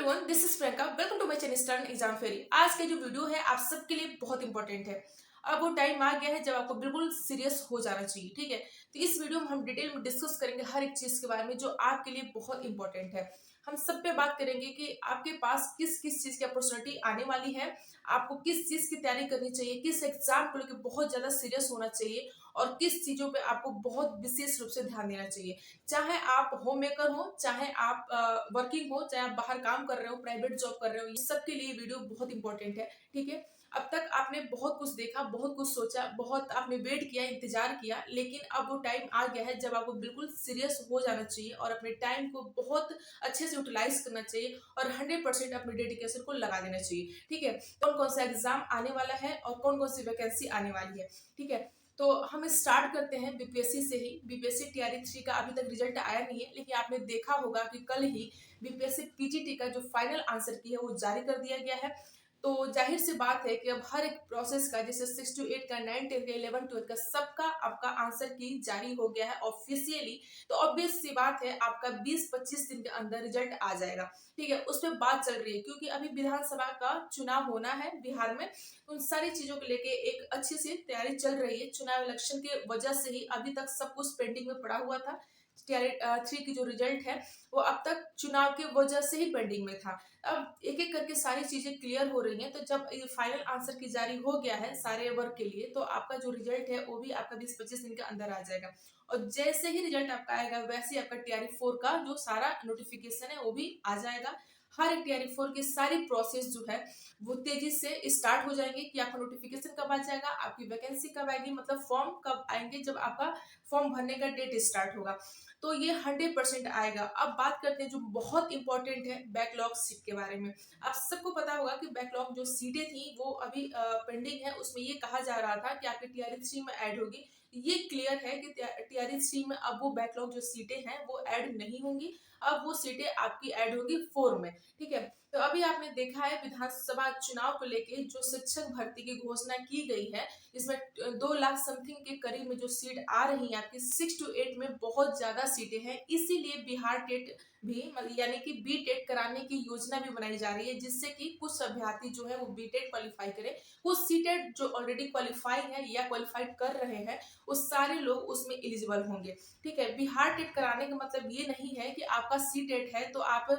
Everyone, this is Priyanka. Welcome to my channel stern exam fairy. आज का जो video है आप सबके लिए बहुत इंपॉर्टेंट है। अब वो टाइम आ गया है जब आपको बिल्कुल सीरियस हो जाना चाहिए। ठीक है, तो इस वीडियो में हम डिटेल में डिस्कस करेंगे हर एक चीज के बारे में जो आपके लिए बहुत इंपॉर्टेंट है। हम सब पे बात करेंगे कि आपके पास किस किस चीज की अपॉर्चुनिटी आने वाली है, आपको किस चीज की तैयारी करनी चाहिए, किस एग्जाम को लेकर बहुत ज्यादा सीरियस होना चाहिए और किस चीजों पे आपको बहुत विशेष रूप से ध्यान देना चाहिए। चाहे आप होम मेकर हो, चाहे आप वर्किंग हो, चाहे आप बाहर काम कर रहे हो, प्राइवेट जॉब कर रहे हो, ये सबके लिए वीडियो बहुत इंपॉर्टेंट है। ठीक है, अब तक आपने बहुत कुछ देखा, बहुत कुछ सोचा, बहुत आपने वेट किया, इंतजार किया, लेकिन अब वो टाइम आ गया है जब आपको बिल्कुल सीरियस हो जाना चाहिए और अपने टाइम को बहुत अच्छे से यूटिलाइज करना चाहिए और 100% अपने डेडिकेशन को लगा देना चाहिए। ठीक है, कौन कौन सा एग्जाम आने वाला है और कौन कौन सी वैकेंसी आने वाली है। ठीक है, तो हम स्टार्ट करते हैं बीपीएससी से ही। बीपीएससी टीआरई 3 का अभी तक रिजल्ट आया नहीं है, लेकिन आपने देखा होगा कि कल ही बीपीएससी पीटीटी का जो फाइनल आंसर की है वो जारी कर दिया गया है। तो जाहिर सी बात है कि अब हर एक प्रोसेस का, जैसे 6 to 8 का, 9 10 का, 11 12 का, सबका आपका आंसर की जारी हो गया है ऑफिशियली। तो ऑब्वियस सी बात है आपका 20-25 दिन के अंदर रिजल्ट आ जाएगा। ठीक है, उस पर बात चल रही है क्योंकि अभी विधानसभा का चुनाव होना है बिहार में। उन सारी चीजों को लेके एक अच्छी सी तैयारी चल रही है। चुनाव इलेक्शन के वजह से ही अभी तक सब कुछ पेंडिंग में पड़ा हुआ था। टीआरई 3 की जो रिजल्ट है वो अब तक चुनाव की वजह से ही पेंडिंग में था। अब एक एक करके सारी चीजें क्लियर हो रही हैं, तो जब ये फाइनल आंसर की जारी हो गया है सारे वर्ग के लिए, तो आपका जो रिजल्ट है वो भी आपका 20-25 दिन के अंदर आ जाएगा। और जैसे ही रिजल्ट आपका आएगा वैसे ही आपका टीआरई 4 का जो सारा नोटिफिकेशन है वो भी आ जाएगा। हर एक टीआरई 4 की सारी प्रोसेस जो है वो तेजी से स्टार्ट हो जाएंगे कि आपका नोटिफिकेशन कब आ जाएगा, आपकी वैकेंसी कब आएगी, मतलब फॉर्म कब आएंगे, जब आपका फॉर्म भरने का डेट स्टार्ट होगा। तो ये 100% आएगा। अब बात करते हैं जो बहुत इंपॉर्टेंट है, बैकलॉग सीट के बारे में। आप सबको पता होगा कि बैकलॉग जो सीटें थी वो अभी पेंडिंग है। उसमें ये कहा जा रहा था कि आपकी टीआरई 3 में ऐड होगी। ये क्लियर है कि टीआरई 3 में अब वो बैकलॉग जो सीटें हैं वो ऐड नहीं होंगी। अब वो सीटें आपकी ऐड होगी 4 में। ठीक है, तो अभी आपने देखा है विधानसभा चुनाव को लेके जो शिक्षक भर्ती की घोषणा की गई है, इसमें 2 लाख समथिंग के करीब में जो सीट आ रही है आपकी 6 to 8 में बहुत ज्यादा सीटें हैं। इसीलिए बिहार टेट भी यानी कि बी टेट कराने की योजना भी बनाई जा रही है, जिससे कि कुछ अभ्यर्थी जो है वो बी टेट क्वालिफाई करे। कुछ सीटेट जो ऑलरेडी क्वालिफाई है या क्वालिफाइड कर रहे हैं वो सारे लोग उसमें एलिजिबल होंगे। ठीक है, बिहार टेट कराने का मतलब ये नहीं है कि आपका सी टेट है तो आप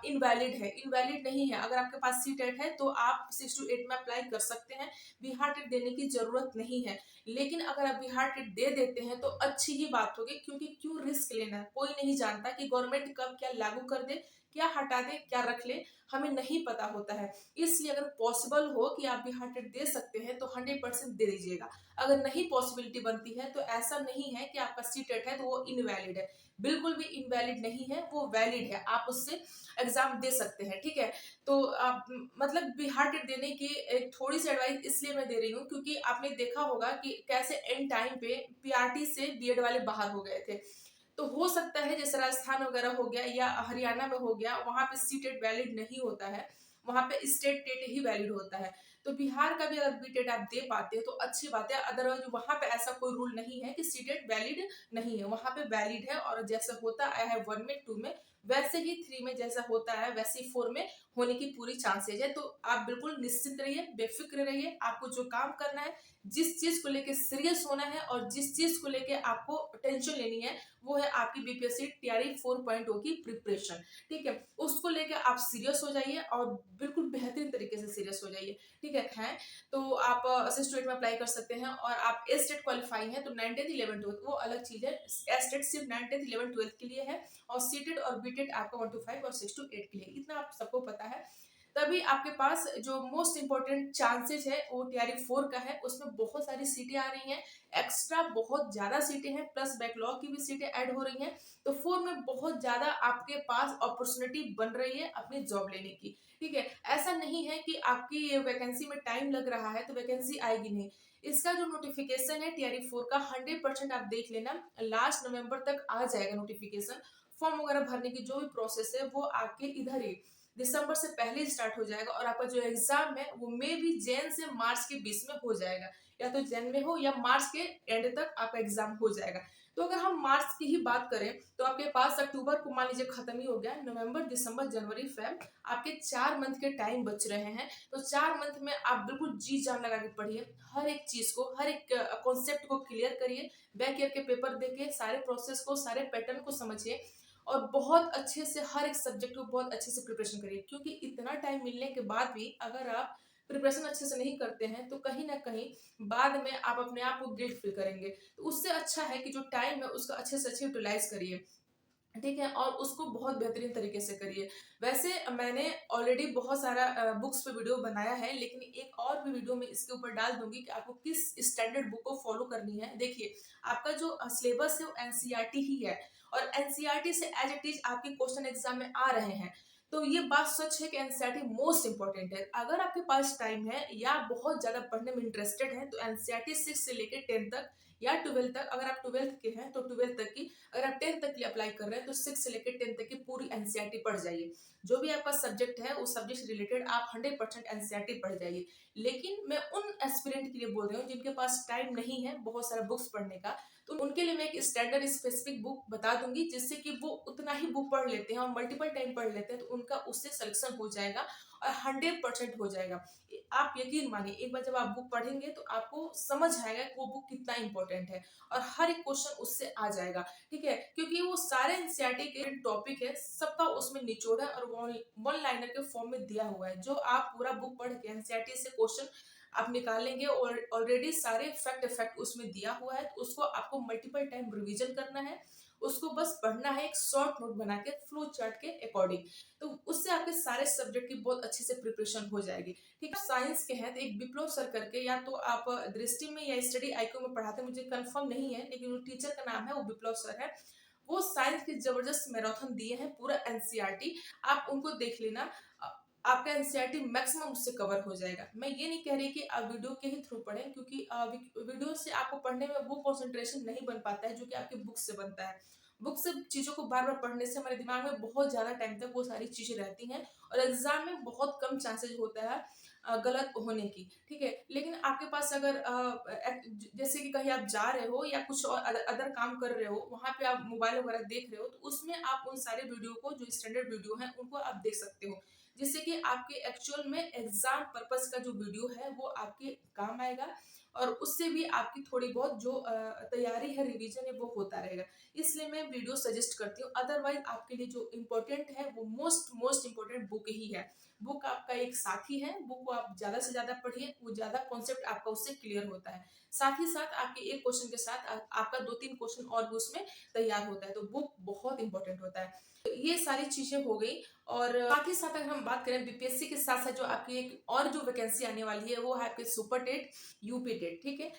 इनवैलिड है। इनवैलिड नहीं है। अगर आपके पास सी टेट है तो आप 6 to 8 में अप्लाई कर सकते हैं। बिहार टेट देने की जरूरत नहीं है। लेकिन अगर आप बिहार टेट दे देते हैं तो अच्छी ही बात होगी, क्योंकि क्यों रिस्क लेना है। कोई नहीं जानता कि गवर्नमेंट कब क्या लागू कर दे, क्या हटा दे, क्या रख ले, हमें नहीं पता होता है। इसलिए अगर पॉसिबल हो कि आप बिहार टेट दे सकते हैं तो 100% दे दीजिएगा। अगर नहीं पॉसिबिलिटी बनती है तो ऐसा नहीं है कि आपका सी टेट है तो वो इनवैलिड है। बिल्कुल भी इनवैलिड नहीं है, वो वैलिड है। आप उससे एग्जाम दे सकते हैं। ठीक है, तो आप मतलब बिहार टेट देने की एक थोड़ी सी एडवाइस इसलिए मैं दे रही हूँ क्योंकि आपने देखा होगा कि कैसे एंड टाइम पे पीआरटी से बीएड वाले बाहर हो गए थे। तो हो सकता है जैसे राजस्थान वगैरह हो गया या हरियाणा में हो गया, वहां पे सी टेट वैलिड नहीं होता है, वहां पे स्टेट टेट ही वैलिड होता है। तो बिहार का भी अगर बी टेट आप दे पाते हो तो अच्छी बात है। अदरवाइज वहां पे ऐसा कोई रूल नहीं है कि सी टेट वैलिड नहीं है, वहां पे वैलिड है। और जैसा होता आया है 1 में 2 में, वैसे ही 3 में जैसा होता है वैसे ही 4 में होने की पूरी चांसेज है। तो आप बिल्कुल निश्चिंत रहिए, बेफिक्र रहिए। आपको जो काम करना है, जिस चीज को लेके सीरियस होना है और जिस चीज को लेके आपको टेंशन लेनी है, वो है आपकी बीपीएससी टीआरई 4.0 की प्रिपरेशन। ठीक है, उसको लेके आप सीरियस हो जाइए और बिल्कुल बेहतरीन तरीके से सीरियस हो जाइए। ठीक है, तो आप असिस्टेंट में अप्लाई कर सकते हैं। और आप एस्टेट क्वालिफाई हैं तो 9 10 11 12 वो अलग चीज है। एस्टेट सिर्फ 9 10 11 12 के लिए है और सीटेड और बीटेड आपका 1 to 5 और 6 to 8 के लिए। इतना आप सबको पता है। तभी आपके पास जो मोस्ट इंपॉर्टेंट चांसेस है वो टीआरई 4 का है। उसमें बहुत सारी सीटें आ रही हैं, एक्स्ट्रा बहुत ज्यादा सीटें हैं, प्लस बैकलॉग की भी सीटें ऐड हो रही हैं। तो 4 में बहुत ज्यादा आपके पास अपॉर्चुनिटी बन रही है अपनी जॉब लेने की। ठीक है, ऐसा नहीं है कि आपकी वैकेंसी में टाइम लग रहा है तो वैकेंसी आएगी नहीं। इसका जो नोटिफिकेशन है टीआरई 4 का 100% आप देख लेना, लास्ट नवंबर तक आ जाएगा नोटिफिकेशन। फॉर्म वगैरह भरने की जो भी प्रोसेस है वो आपके इधर ही दिसंबर से पहले स्टार्ट हो जाएगा। और आपका जो एग्जाम है वो मे भी जैन से मार्च के बीच में हो जाएगा, या तो जैन में हो या मार्च के एंड तक आपका एग्जाम हो जाएगा। तो अगर हम मार्च की ही बात करें तो आपके पास अक्टूबर को मान लीजिए खत्म ही हो गया, नवंबर, दिसंबर, जनवरी, फेब, आपके 4 मंथ के टाइम बच रहे हैं। तो 4 मंथ में आप बिल्कुल जी जान लगा के पढ़िए, हर एक चीज को, हर एक कॉन्सेप्ट को क्लियर करिए, बैक ईयर के पेपर देके सारे प्रोसेस को, सारे पैटर्न को समझिए और बहुत अच्छे से हर एक सब्जेक्ट को बहुत अच्छे से प्रिपरेशन करिए। क्योंकि इतना टाइम मिलने के बाद भी अगर आप प्रिपरेशन अच्छे से नहीं करते हैं तो कहीं ना कहीं बाद में आप अपने आप को गिल्ट फील करेंगे। तो उससे अच्छा है कि जो टाइम है उसका अच्छे से अच्छे यूटिलाइज करिए, ठीक है, और उसको बहुत बेहतरीन तरीके से करिए। वैसे मैंने ऑलरेडी बहुत सारा बुक्स पे वीडियो बनाया है, लेकिन एक और भी वीडियो में इसके ऊपर डाल दूंगी कि आपको किस स्टैंडर्ड बुक को फॉलो करनी है। देखिए, आपका जो सिलेबस है वो एनसीईआरटी ही है, और एनसीईआरटी से एज इट इज आपके क्वेश्चन एग्जाम में आ रहे हैं। तो ये बात सच है कि एनसीईआरटी मोस्ट इंपॉर्टेंट है। अगर आपके पास टाइम है या बहुत ज्यादा पढ़ने में इंटरेस्टेड है तो एनसीईआरटी 6 से लेकर 10 तक या 12 तक, अगर आप 12th के हैं तो 12 तक की, अगर आप 10th तक के लिए अप्लाई कर रहे हैं तो 6 से लेकर 10 तक की पूरी एनसीईआरटी पढ़ जाइए। जो भी आपका सब्जेक्ट है उस सब्जेक्ट से रिलेटेड आप 100% एनसीईआरटी पढ़ जाइए। लेकिन मैं उन एस्पिरेंट के लिए बोल रही हूँ जिनके पास टाइम नहीं है बहुत सारा बुक्स पढ़ने का, तो उनके लिए मैं एक स्टैंडर्ड स्पेसिफिक बुक बता दूंगी, जिससे कि वो उतना ही बुक पढ़ लेते हैं और मल्टीपल टाइम पढ़ लेते हैं, तो उनका उससे सिलेक्शन हो जाएगा और 100% हो जाएगा। आप यकीन मानिए, एक बार जब आप बुक पढ़ेंगे तो आपको समझ आएगा कि वो बुक कितना इंपॉर्टेंट है और हर एक क्वेश्चन उससे आ जाएगा, ठीक है। क्योंकि वो सारे एनसीईआरटी के टॉपिक है, सबका उसमें निचोड़ है और वन लाइनर के फॉर्म में दिया हुआ है। जो आप पूरा बुक पढ़ के एनसीईआरटी से क्वेश्चन आप निकालेंगे और ऑलरेडी सारे फैक्ट इफेक्ट उसमें दिया हुआ है, तो उसको आपको मल्टीपल टाइम रिवीजन करना है, उसको बस पढ़ना है एक शॉर्ट नोट बना के फ्लो चार्ट के अकॉर्डिंग। तो उससे आपके सारे सब्जेक्ट की बहुत अच्छे से प्रिपरेशन हो जाएगी, ठीक है। साइंस के हैं तो एक विप्लव सर करके, या तो आप दृष्टि में या स्टडी आईक्यू में पढ़ाते हैं, मुझे कंफर्म नहीं है, लेकिन वो टीचर का नाम है, वो विप्लव सर है। वो साइंस के जबरदस्त मैराथन दिए हैं पूरा एनसीईआरटी, आप उनको देख लेना। आपका एनसीईआरटी मैक्सिमम उससे कवर हो जाएगा। मैं ये नहीं कह रही कि आप वीडियो के ही थ्रू पढ़ें, क्योंकि वीडियो से आपको पढ़ने में वो कंसंट्रेशन नहीं बन पाता है जो कि आपके बुक से बनता है। बुक से चीजों को बार बार पढ़ने से हमारे दिमाग में बहुत ज्यादा टाइम तक वो सारी चीजें रहती हैं और एग्जाम में बहुत कम चांसेस होता है गलत होने की, ठीक है। लेकिन आपके पास अगर जैसे कि कहीं आप जा रहे हो या कुछ और अदर काम कर रहे हो, वहां पे आप मोबाइल वगैरह देख रहे हो, तो उसमें आप उन सारे वीडियो को, जो स्टैंडर्ड वीडियो है, उनको आप देख सकते हो, जिससे कि आपके एक्चुअल में एग्जाम पर्पस का जो वीडियो है वो आपके काम आएगा और उससे भी आपकी थोड़ी बहुत जो तैयारी है, रिवीजन है, वो होता रहेगा। इसलिए मैं वीडियो सजेस्ट करती हूँ। अदरवाइज आपके लिए जो इम्पोर्टेंट है वो मोस्ट मोस्ट इम्पोर्टेंट बुक ही है। बुक आपका एक साथी है, बुक को आप ज्यादा से ज्यादा पढ़िए, वो ज्यादा कॉन्सेप्ट आपका उससे क्लियर होता है। साथ ही साथ आपके एक क्वेश्चन के साथ आपका 2-3 क्वेश्चन और भी उसमें तैयार होता है, तो बुक बहुत इंपॉर्टेंट होता है। तो ये सारी चीजें हो गई। और साथ ही साथ अगर हम बात करें बीपीएससी के साथ साथ जो आपकी एक और जो वैकेंसी आने वाली है वो है आपके सुपर टेट, यूपी टेट, ठीक है।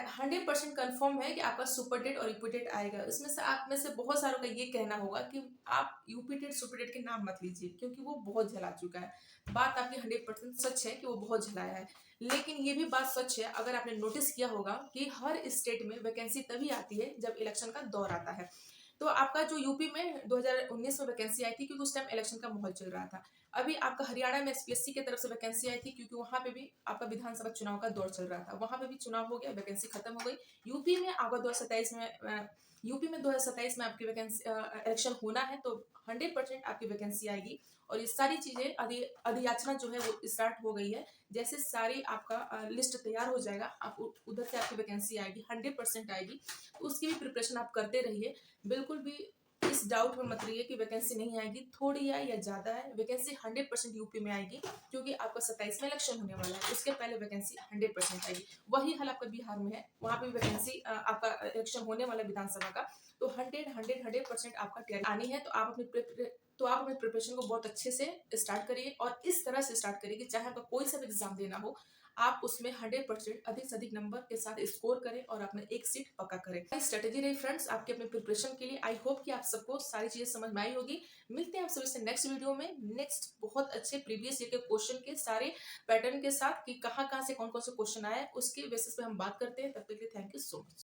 100% कंफर्म है कि आपका सुपर टेट और यूपी टेट आएगा। इसमें से आप में से बहुत सारों का ये कहना होगा कि आप यूपी टेट सुपर टेट के नाम मत लीजिए, क्योंकि वो बहुत झला चुका है। बात आपकी 100% सच है कि वो बहुत झलाया है, लेकिन ये भी बात सच है, अगर आपने नोटिस किया होगा कि हर स्टेट में वैकेंसी तभी आती है जब इलेक्शन का दौर आता है। तो आपका जो यूपी में 2019 में वैकेंसी आई थी, क्योंकि उस टाइम इलेक्शन का माहौल चल रहा था। अभी आपका हरियाणा में एसपीएससी की तरफ से वैकेंसी आई थी, क्योंकि वहां पे भी आपका विधानसभा चुनाव का दौर चल रहा था, वहां पे भी चुनाव हो गया, वैकेंसी खत्म हो गई। यूपी में आपका 2027 में यूपी में 2027 में आपकी वैकेंसी इलेक्शन होना है, तो 100% आपकी वैकेंसी आएगी। और ये सारी चीजें अधियाचना जो है वो स्टार्ट हो गई है। जैसे सारी आपका लिस्ट तैयार हो जाएगा, आप उधर से आपकी वैकेंसी आएगी, 100% आएगी। तो उसकी भी प्रिपरेशन आप करते रहिए। बिल्कुल भी इस डाउट में मत रहिए कि वैकेंसी नहीं आएगी, थोड़ी है या ज्यादा है, वैकेंसी 100% यूपी में आएगी, क्योंकि आपका 27 में इलेक्शन होने वाला है, उसके पहले वैकेंसी 100% आएगी। वही हाल आपका बिहार में है, वहां पे वैकेंसी आपका इलेक्शन होने वाला विधानसभा का, तो 100% आपका तैयारी आनी है। तो आप अपने प्रिपरेशन को बहुत अच्छे से स्टार्ट करिए और इस तरह से स्टार्ट करिए कि चाहे आपका कोई सा भी एग्जाम देना हो, आप उसमें 100% अधिक से अधिक नंबर के साथ स्कोर करें और अपना एक सीट पक्का करें। स्ट्रेटेजी रही फ्रेंड्स आपके अपने प्रिपरेशन के लिए। आई होप कि आप सबको सारी चीजें समझ में आई होगी। मिलते हैं आप सभी से नेक्स्ट वीडियो में, नेक्स्ट बहुत अच्छे प्रीवियस ईयर के क्वेश्चन के सारे पैटर्न के साथ, कि कहाँ कहाँ से कौन कौन से क्वेश्चन आए, उसके बेसिस पे हम बात करते हैं। तब तक के लिए थैंक यू सो मच।